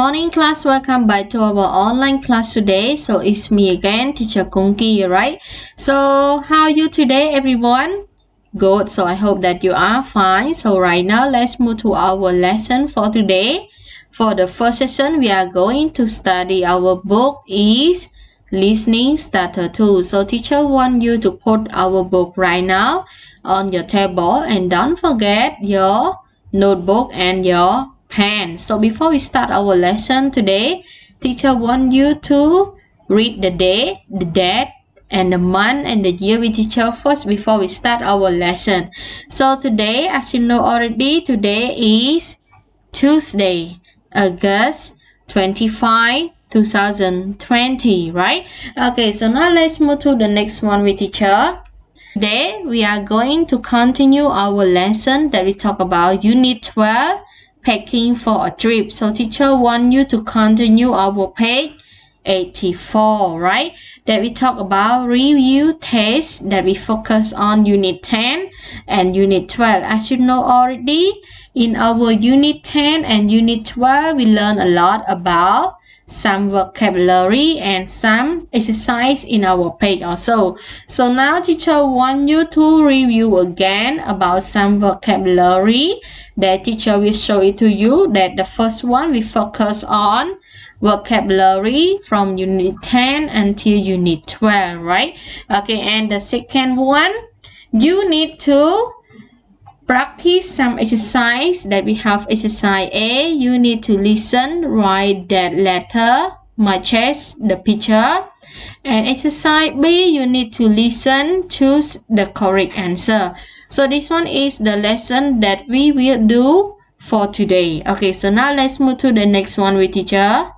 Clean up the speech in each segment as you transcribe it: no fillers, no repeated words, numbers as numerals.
Morning class, welcome back to our online class today. So it's me again, teacher Kongkea, right? So how are you today, everyone? Good. So I hope that you are fine. So right now, let's move to our lesson for today. For the first session, we are going to study our book is Listening Starter 2. So teacher want you to put our book right now on your table and don't forget your notebook and your pen. So before we start our lesson today, teacher want you to read the day, the date, and the month and the year with teacher first before we start our lesson. So today, as you know already, today is Tuesday, August 25, 2020, right? Okay, so now let's move to the next one with teacher. Today, we are going to continue our lesson that we talk about Unit 12, Packing for a Trip. So teacher want you to continue our page 84, right? That we talk about review tests that we focus on Unit 10 and Unit 12. As you know already, in our Unit 10 and Unit 12, we learn a lot about some vocabulary and some exercise in our page also. So now teacher want you to review again about some vocabulary that teacher will show it to you. That the first one we focus on vocabulary from Unit 10 until Unit 12, right? Okay, and the second one, you need to practice some exercise that we have. Exercise A, you need to listen, write that letter, matches the picture. And exercise B, you need to listen, choose the correct answer. So this one is the lesson that we will do for today. Okay, so now let's move to the next one with teacher.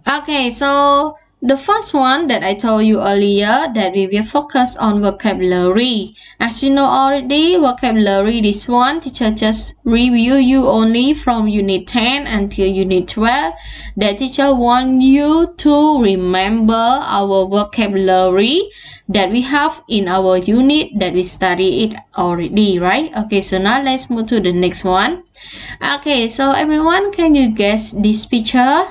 Okay, so the first one that I told you earlier that we will focus on vocabulary. As you know already, vocabulary, this one teacher just review you only from Unit 10 until Unit 12. The teacher want you to remember our vocabulary that we have in our unit that we study it already, right? Okay, so now let's move to the next one. Okay, so everyone, can you guess this picture?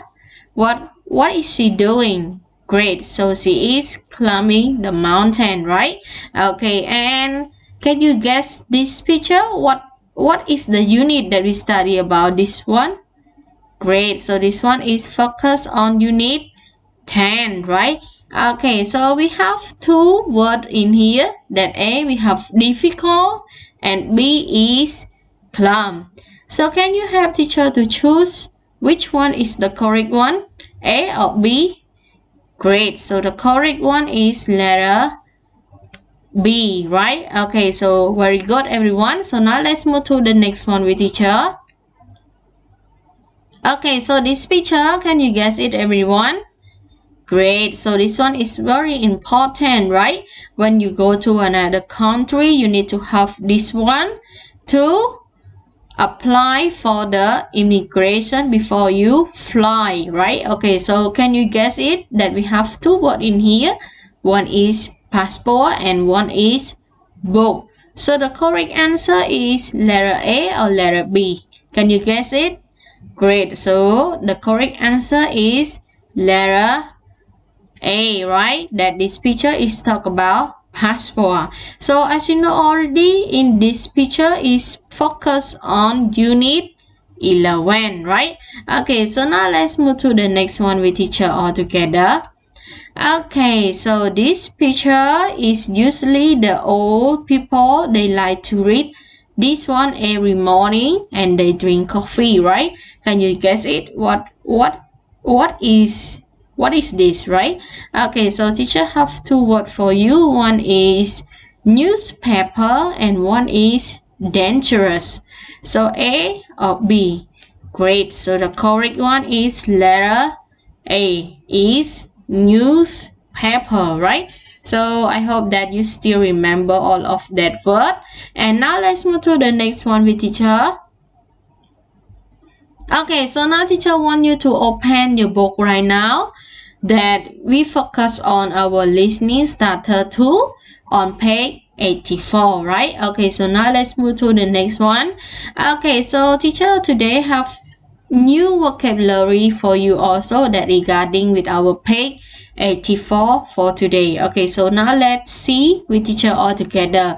What is she doing? Great. So she is climbing the mountain, right? Okay, and can you guess this picture? What is the unit that we study about this one? Great. So this one is focused on Unit 10, right? Okay, so we have two words in here. That A, we have difficult, and B is climb. So can you help teacher to choose which one is the correct one? A or B? Great. So the correct one is letter B, right? Okay, so very good, everyone. So now let's move to the next one with teacher. Okay, so this picture, can you guess it, everyone? Great. So this one is very important, right? When you go to another country, you need to have this one to apply for the immigration before you fly, right? Okay, so can you guess it that we have two words in here? One is passport and one is book. So the correct answer is letter A or letter B. Can you guess it? Great. So the correct answer is letter A, right? That this picture is talk about passport. So as you know already, in this picture is focused on Unit 11, right? Okay, so now let's move to the next one with teacher all together. Okay, so this picture is usually the old people, they like to read this one every morning and they drink coffee, right? Can you guess it? What is this, right? Okay, so teacher have two words for you. One is newspaper and one is dangerous. So A or B? Great. So the correct one is letter A, is newspaper, right? So I hope that you still remember all of that word. And now let's move to the next one with teacher. Okay, so now teacher want you to open your book right now that we focus on our listening starter 2 on page 84, right? Okay, so now let's move to the next one. Okay, so teacher today have new vocabulary for you also that regarding with our page 84 for today. Okay, so now let's see with teacher all together.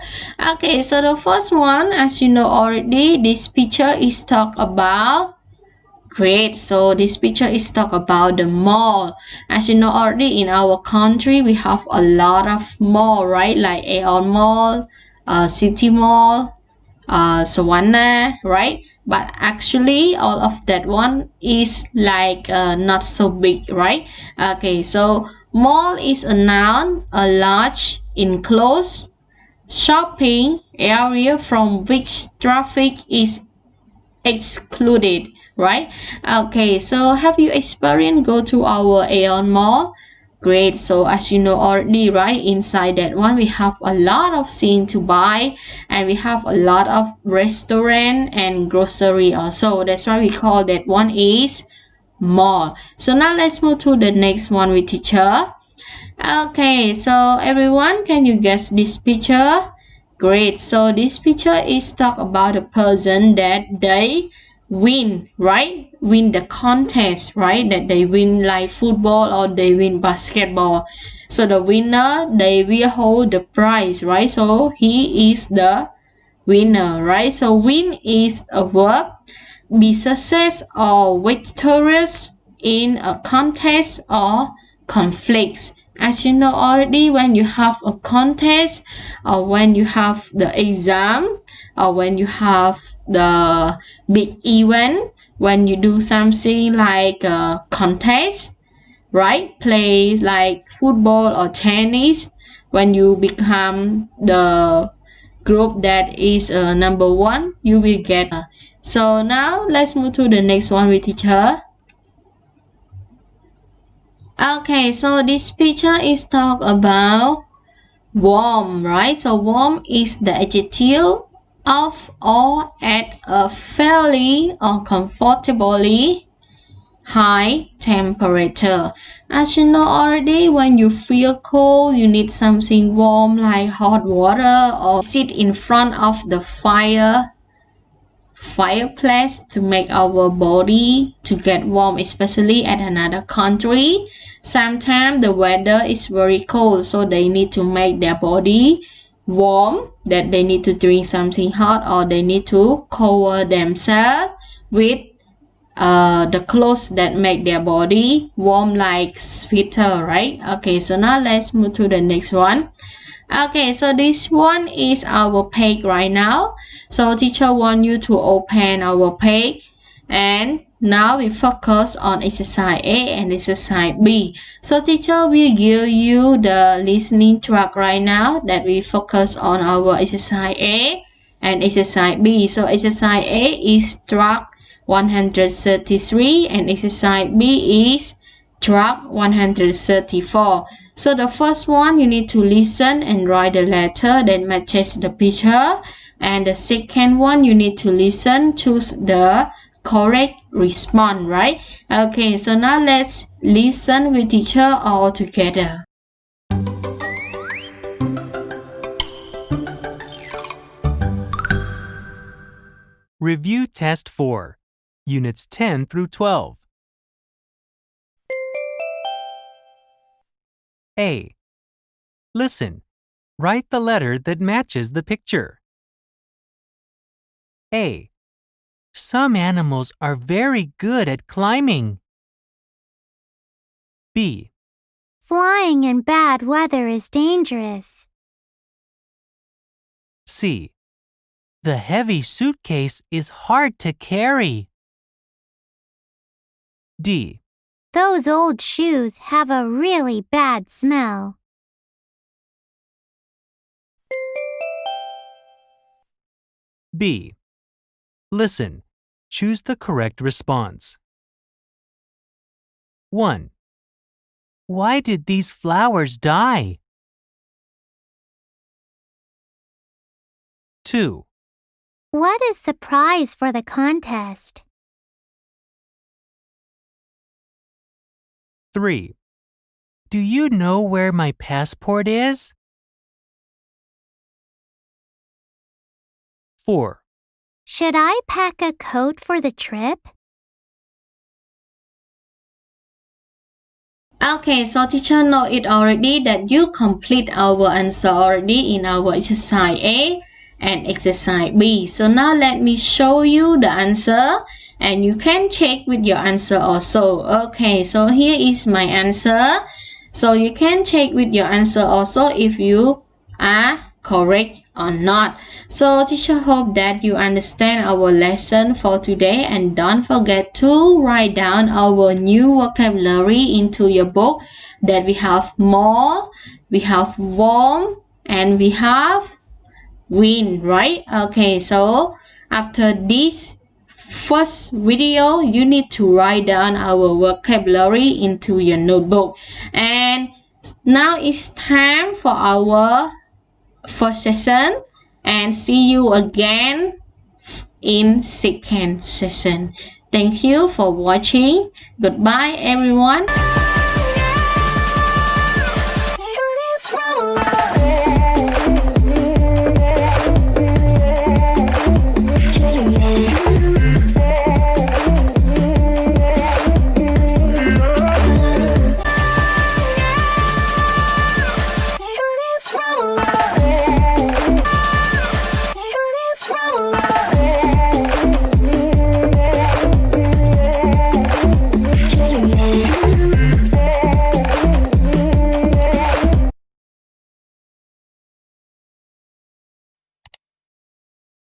Okay, so the first one, as you know already, this picture is talk about. Great. So this picture is talk about the mall. As you know already, in our country we have a lot of mall, right? Like Aeon Mall, City Mall, Savannah, right? But actually, all of that one is like not so big, right? Okay. So mall is a noun, a large enclosed shopping area from which traffic is excluded, right? Okay, so have you experienced go to our Aeon Mall? Great. So as you know already, right, inside that one we have a lot of things to buy, and we have a lot of restaurant and grocery also. That's why we call that one is mall. So now let's move to the next one with teacher. Okay, so everyone, can you guess this picture? Great. So this picture is talk about a person that they win, right? Win the contest, right? That they win like football or they win basketball. So the winner, they will hold the prize, right? So he is the winner, right? So win is a verb. Be success or victorious in a contest or conflicts. As you know already, when you have a contest or when you have the exam or when you have the big event, when you do something like a contest, right? Play like football or tennis, when you become the group that is number one, you will get. So now let's move to the next one with teacher. Okay, so this picture is talk about warm, right? So warm is the adjective of or at a fairly or comfortably high temperature. As you know already, when you feel cold, you need something warm like hot water or sit in front of the fireplace to make our body to get warm, especially at another country. Sometimes the weather is very cold, so they need to make their body warm, that they need to drink something hot or they need to cover themselves with the clothes that make their body warm like sweater, right? Okay, so now let's move to the next one. Okay, so this one is our page right now. So teacher want you to open our page, and now we focus on exercise A and exercise B. So teacher will give you the listening track right now that we focus on our exercise A and exercise B. So exercise A is track 133 and exercise B is track 134. So the first one, you need to listen and write the letter that matches the picture. And the second one, you need to listen, choose the correct response, right? Okay, so now let's listen with teacher all together. Review Test 4, Units 10 through 12. A. Listen. Write the letter that matches the picture. A. Some animals are very good at climbing. B. Flying in bad weather is dangerous. C. The heavy suitcase is hard to carry. D. Those old shoes have a really bad smell. B. Listen. Choose the correct response. 1. Why did these flowers die? 2. What is the prize for the contest? 3. Do you know where my passport is? 4. Should I pack a coat for the trip? Okay, so teacher know it already that you complete our answer already in our exercise A and exercise B. So now let me show you the answer and you can check with your answer also. Okay, so here is my answer. So you can check with your answer also if you are correct or not. So teacher hope that you understand our lesson for today and don't forget to write down our new vocabulary into your book that we have more, we have warm, and we have win, right? Okay, so after this first video you need to write down our vocabulary into your notebook. And now it's time for our first session and see you again in second session. Thank you for watching. Goodbye everyone.